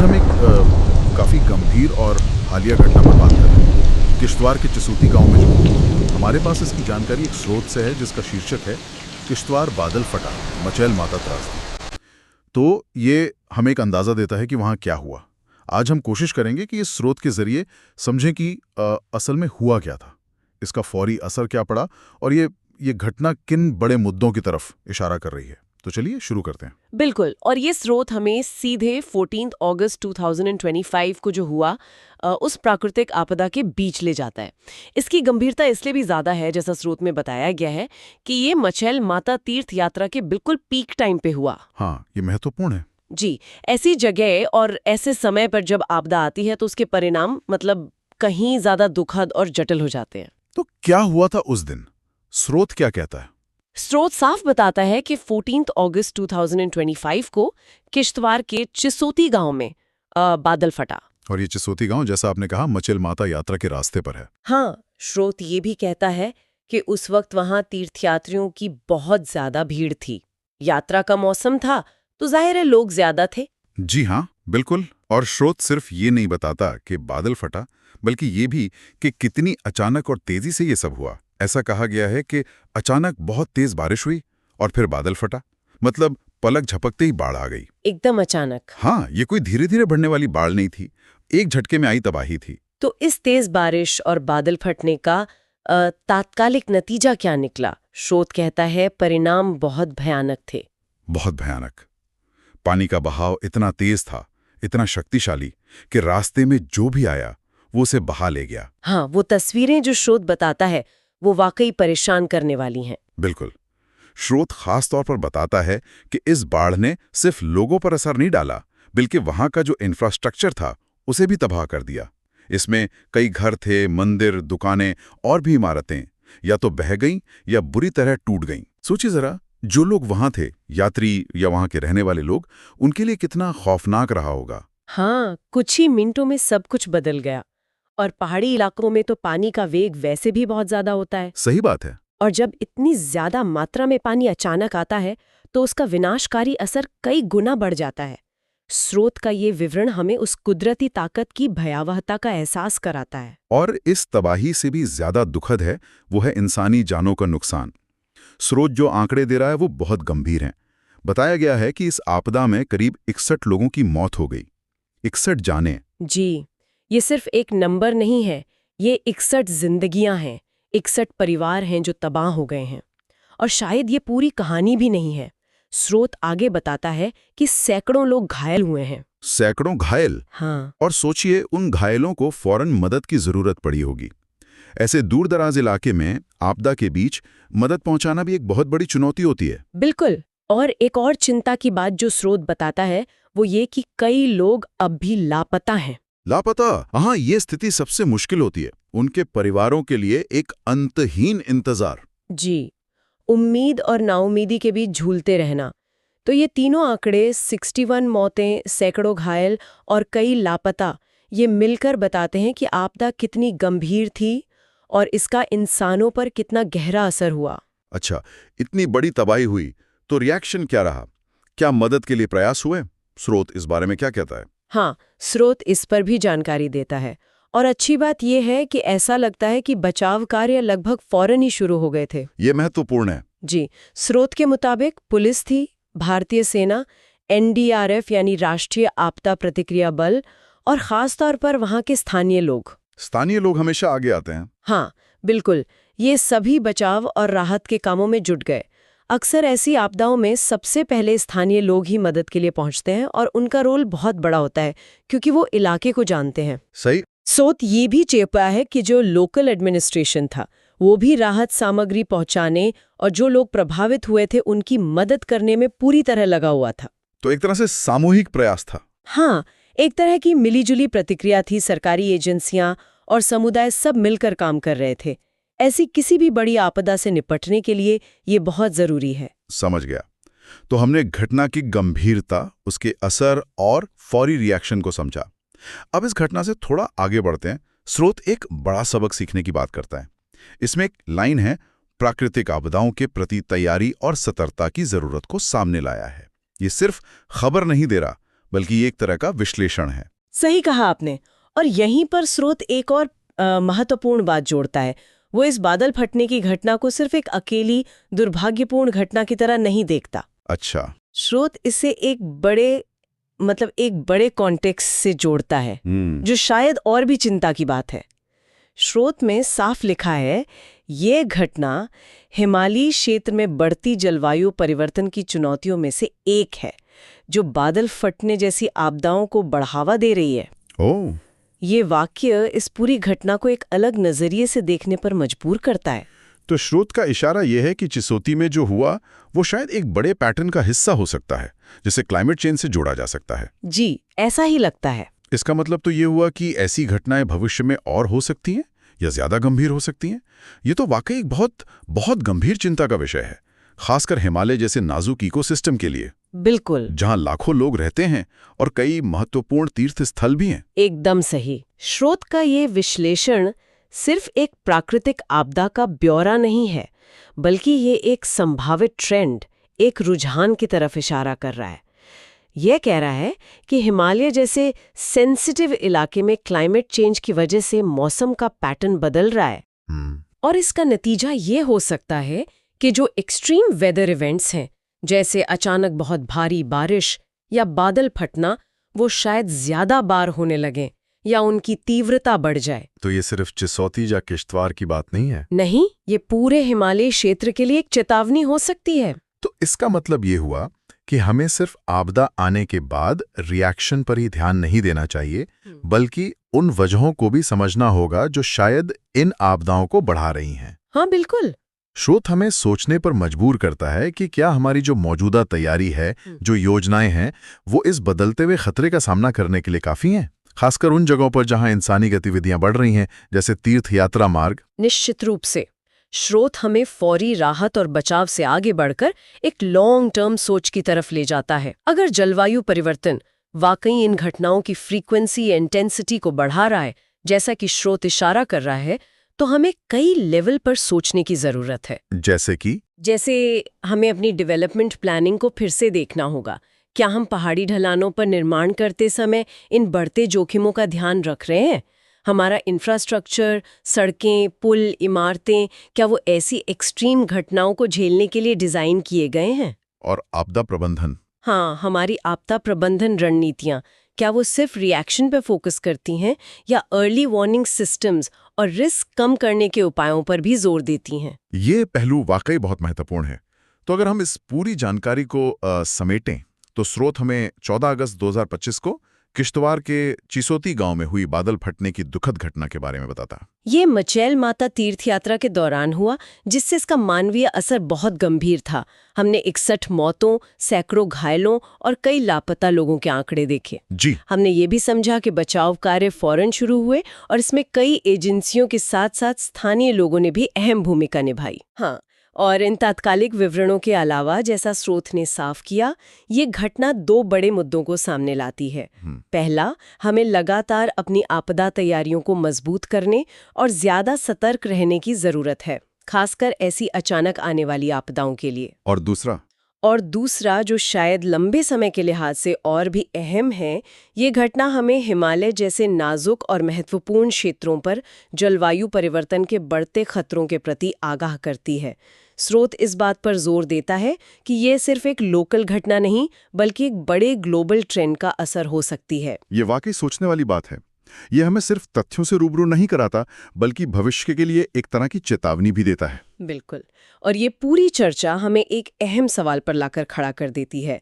आज हम एक काफ़ी गंभीर और हालिया घटना पर बात कर रहे हैं। किश्तवाड़ के चसूती गांव में जो हमारे पास इसकी जानकारी एक स्रोत से है जिसका शीर्षक है किश्तवाड़ बादल फटा, मचैल माता त्रासदी। तो ये हमें एक अंदाज़ा देता है कि वहाँ क्या हुआ। आज हम कोशिश करेंगे कि इस स्रोत के जरिए समझें कि असल में हुआ क्या था, इसका फौरी असर क्या पड़ा और ये घटना किन बड़े मुद्दों की तरफ इशारा कर रही है। तो चलिए शुरू करते हैं। बिल्कुल। और ये स्रोत हमें सीधे 14 अगस्त 2025 को जो हुआ उस प्राकृतिक आपदा के बीच ले जाता है। इसकी गंभीरता इसलिए भी ज्यादा है, जैसा स्रोत में बताया गया है, कि ये मचैल माता तीर्थ यात्रा के बिल्कुल पीक टाइम पे हुआ। हाँ, ये महत्वपूर्ण है। जी, ऐसी जगह और ऐसे समय पर जब आपदा आती है तो उसके परिणाम कहीं ज्यादा दुखद और जटिल हो जाते हैं। तो क्या हुआ था उस दिन? स्रोत क्या कहता है? स्रोत साफ बताता है कि 14 अगस्त 2025 को किश्तवाड़ के चिसोती गांव में बादल फटा। और ये चिसोती गांव, जैसा आपने कहा, मचैल माता यात्रा के रास्ते पर है। हाँ, स्रोत ये भी कहता है कि उस वक्त वहां तीर्थयात्रियों की बहुत ज्यादा भीड़ थी। यात्रा का मौसम था तो जाहिर है लोग ज्यादा थे। जी हाँ, बिल्कुल। और स्रोत सिर्फ ये नहीं बताता कि बादल फटा, बल्कि ये भी कि कितनी अचानक और तेजी से ये सब हुआ। ऐसा कहा गया है कि अचानक बहुत तेज बारिश हुई और फिर बादल फटा, मतलब पलक झपकते ही बाढ़ आ गई। एकदम अचानक। हाँ, ये कोई धीरे धीरे बढ़ने वाली बाढ़ नहीं थी, एक झटके में आई तबाही थी। तो इस तेज बारिश और बादल फटने का तात्कालिक नतीजा क्या निकला? स्रोत कहता है परिणाम बहुत भयानक थे। बहुत भयानक। पानी का बहाव इतना तेज था, इतना शक्तिशाली कि रास्ते में जो भी आया वो उसे बहा ले गया। हाँ, वो तस्वीरें जो स्रोत बताता है वो वाकई परेशान करने वाली हैं। बिल्कुल। स्रोत खास तौर पर बताता है कि इस बाढ़ ने सिर्फ लोगों पर असर नहीं डाला, बल्कि वहां का जो इंफ्रास्ट्रक्चर था उसे भी तबाह कर दिया। इसमें कई घर थे, मंदिर, दुकानें और भी इमारतें या तो बह गईं या बुरी तरह टूट गईं। सोचिए जरा, जो लोग वहां थे, यात्री या वहां के रहने वाले लोग, उनके लिए कितना खौफनाक रहा होगा। हाँ, कुछ ही मिनटों में सब कुछ बदल गया। और पहाड़ी इलाकों में तो पानी का वेग वैसे भी बहुत ज्यादा होता है। सही बात है। और जब इतनी ज्यादा मात्रा में पानी अचानक आता है तो उसका विनाशकारी असर कई गुना बढ़ जाता है। स्रोत का ये विवरण हमें उस कुदरती ताकत की भयावहता का एहसास कराता है। और इस तबाही से भी ज्यादा दुखद है वो है इंसानी जानों का नुकसान। स्रोत जो आंकड़े दे रहा है वो बहुत गंभीर हैं। बताया गया है कि इस आपदा में करीब 61 लोगों की मौत हो गई। 61 जानें। जी, ये सिर्फ एक नंबर नहीं है, ये 61 जिंदगियां हैं, 61 परिवार हैं जो तबाह हो गए हैं। और शायद ये पूरी कहानी भी नहीं है। स्रोत आगे बताता है कि सैकड़ों लोग घायल हुए हैं। सैकड़ों घायल। हाँ, और सोचिए, उन घायलों को फौरन मदद की जरूरत पड़ी होगी। ऐसे दूर दराज इलाके में आपदा के बीच मदद पहुंचाना भी एक बहुत बड़ी चुनौती होती है। बिल्कुल। और एक और चिंता की बात जो स्रोत बताता है वो ये कि कई लोग अब भी लापता हैं। लापता? हाँ, ये स्थिति सबसे मुश्किल होती है। उनके परिवारों के लिए एक अंतहीन इंतजार। जी, उम्मीद और नाउम्मीदी के बीच झूलते रहना। तो ये तीनों आंकड़े, 61 मौतें, सैकड़ों घायल और कई लापता, ये मिलकर बताते हैं कि आपदा कितनी गंभीर थी और इसका इंसानों पर कितना गहरा असर हुआ। अच्छा, इतनी बड़ी तबाही हुई तो रिएक्शन क्या रहा? क्या मदद के लिए प्रयास हुए? स्रोत इस बारे में क्या कहता है? हाँ, स्रोत इस पर भी जानकारी देता है। और अच्छी बात यह है कि ऐसा लगता है कि बचाव कार्य लगभग फौरन ही शुरू हो गए थे। ये महत्वपूर्ण है। जी, स्रोत के मुताबिक पुलिस थी, भारतीय सेना, एनडीआरएफ यानी राष्ट्रीय आपदा प्रतिक्रिया बल और खास तौर पर वहाँ के स्थानीय लोग। स्थानीय लोग हमेशा आगे आते हैं। हाँ, बिल्कुल। ये सभी बचाव और राहत के कामों में जुट गए। अक्सर ऐसी आपदाओं में सबसे पहले स्थानीय लोग ही मदद के लिए पहुंचते हैं और उनका रोल बहुत बड़ा होता है क्योंकि वो इलाके को जानते हैं। सही। स्रोत ये भी चेपा है कि जो लोकल एडमिनिस्ट्रेशन था वो भी राहत सामग्री पहुंचाने और जो लोग प्रभावित हुए थे उनकी मदद करने में पूरी तरह लगा हुआ था। तो एक तरह से सामूहिक प्रयास था। हाँ, एक तरह की मिलीजुली प्रतिक्रिया थी। सरकारी एजेंसियां और समुदाय सब मिलकर काम कर रहे थे। ऐसी किसी भी बड़ी आपदा से निपटने के लिए ये बहुत जरूरी है। समझ गया। तो हमने घटना की गंभीरता, उसके असर और फौरी रिएक्शन को समझा। अब इस घटना से थोड़ा आगे बढ़ते हैं। स्रोत एक बड़ा सबक सीखने की बात करता है। इसमें एक लाइन है, प्राकृतिक आपदाओं के प्रति तैयारी और सतर्कता की जरूरत को सामने लाया है। ये सिर्फ खबर नहीं दे रहा, बल्कि ये एक तरह का विश्लेषण है। सही कहा आपने। और यहीं पर स्रोत एक और महत्वपूर्ण बात जोड़ता है। वो इस बादल फटने की घटना को सिर्फ एक अकेली दुर्भाग्यपूर्ण घटना की तरह नहीं देखता। अच्छा। स्रोत इसे एक बड़े कॉन्टेक्स्ट से जोड़ता है, जो शायद और भी चिंता की बात है। स्रोत में साफ लिखा है, ये घटना हिमालयी क्षेत्र में बढ़ती जलवायु परिवर्तन की चुनौतियों में से एक है, जो बादल फटने जैसी आपदाओं को बढ़ावा दे रही है। ओह। ये वाक्य इस पूरी घटना को एक अलग नजरिए से देखने पर मजबूर करता है। तो स्रोत का इशारा यह है कि चिसोती में जो हुआ वो शायद एक बड़े पैटर्न का हिस्सा हो सकता है, जिसे क्लाइमेट चेंज से जोड़ा जा सकता है। जी, ऐसा ही लगता है। इसका मतलब तो ये हुआ कि ऐसी घटनाएं भविष्य में और हो सकती हैं या ज्यादा गंभीर हो सकती हैं। ये तो वाकई एक बहुत बहुत गंभीर चिंता का विषय है, खासकर हिमालय जैसे नाजुक इकोसिस्टम के लिए। बिल्कुल, जहां लाखों लोग रहते हैं और कई महत्वपूर्ण तीर्थ स्थल भी हैं। एकदम सही। स्रोत का ये विश्लेषण सिर्फ एक प्राकृतिक आपदा का ब्यौरा नहीं है, बल्कि ये एक संभावित ट्रेंड, एक रुझान की तरफ इशारा कर रहा है। यह कह रहा है कि हिमालय जैसे सेंसिटिव इलाके में क्लाइमेट चेंज की वजह से मौसम का पैटर्न बदल रहा है। और इसका नतीजा ये हो सकता है कि जो एक्सट्रीम वेदर इवेंट्स हैं, जैसे अचानक बहुत भारी बारिश या बादल फटना, वो शायद ज्यादा बार होने लगें या उनकी तीव्रता बढ़ जाए। तो ये सिर्फ चिसौती या किश्तवाड़ की बात नहीं है। नहीं, ये पूरे हिमालयी क्षेत्र के लिए एक चेतावनी हो सकती है। तो इसका मतलब ये हुआ कि हमें सिर्फ आपदा आने के बाद रिएक्शन पर ही ध्यान नहीं देना चाहिए, बल्कि उन वजहों को भी समझना होगा जो शायद इन आपदाओं को बढ़ा रही हैं। हाँ, बिल्कुल। स्रोत हमें सोचने पर मजबूर करता है कि क्या हमारी जो मौजूदा तैयारी है, जो योजनाएं हैं, वो इस बदलते हुए खतरे का सामना करने के लिए काफी हैं, खासकर उन जगहों पर जहां इंसानी गतिविधियां बढ़ रही हैं, जैसे तीर्थ यात्रा मार्ग। निश्चित रूप से। स्रोत हमें फौरी राहत और बचाव से आगे बढ़कर एक लॉन्ग टर्म सोच की तरफ ले जाता है। अगर जलवायु परिवर्तन वाकई इन घटनाओं की फ्रीक्वेंसी या इंटेंसिटी को बढ़ा रहा है, जैसा कि स्रोत इशारा कर रहा है, तो हमें कई लेवल पर सोचने की जरूरत है। जैसे हमें अपनी डेवलपमेंट प्लानिंग को फिर से देखना होगा। क्या हम पहाड़ी ढलानों पर निर्माण करते समय इन बढ़ते जोखिमों का ध्यान रख रहे हैं? हमारा इंफ्रास्ट्रक्चर, सड़कें, पुल, इमारतें, क्या वो ऐसी एक्सट्रीम घटनाओं को झेलने के लिए डिजाइन किए गए हैं? और आपदा प्रबंधन। हाँ, हमारी आपदा प्रबंधन रणनीतियाँ क्या वो सिर्फ रिएक्शन पे फोकस करती हैं या अर्ली वार्निंग सिस्टम्स और रिस्क कम करने के उपायों पर भी जोर देती हैं? ये पहलू वाकई बहुत महत्वपूर्ण है। तो अगर हम इस पूरी जानकारी को समेटें, तो स्रोत हमें 14 अगस्त 2025 को किश्तवाड़ के चिसोती गांव में हुई बादल फटने की दुखद घटना के बारे में बताता। ये मचैल माता तीर्थ यात्रा के दौरान हुआ, जिससे इसका मानवीय असर बहुत गंभीर था। हमने 61 मौतों, सैकड़ों घायलों और कई लापता लोगों के आंकड़े देखे। जी। हमने ये भी समझा कि बचाव कार्य फौरन शुरू हुए और इसमें कई एजेंसियों के साथ साथ स्थानीय लोगों ने भी अहम भूमिका निभाई। हाँ, और इन तात्कालिक विवरणों के अलावा, जैसा स्रोत ने साफ किया, ये घटना 2 बड़े मुद्दों को सामने लाती है। पहला, हमें लगातार अपनी आपदा तैयारियों को मजबूत करने और ज्यादा सतर्क रहने की जरूरत है, खासकर ऐसी अचानक आने वाली आपदाओं के लिए। और दूसरा, जो शायद लंबे समय के लिहाज से और भी अहम है, ये घटना हमें हिमालय जैसे नाजुक और महत्वपूर्ण क्षेत्रों पर जलवायु परिवर्तन के बढ़ते खतरों के प्रति आगाह करती है। स्रोत इस बात पर जोर देता है कि ये सिर्फ एक लोकल घटना नहीं, बल्कि एक बड़े ग्लोबल ट्रेंड का असर हो सकती है। ये वाकई सोचने वाली बात है। ये हमें सिर्फ तथ्यों से रूबरू नहीं कराता, बल्कि भविष्य के लिए एक तरह की चेतावनी भी देता है। बिल्कुल। और ये पूरी चर्चा हमें एक अहम सवाल पर लाकर खड़ा कर देती है।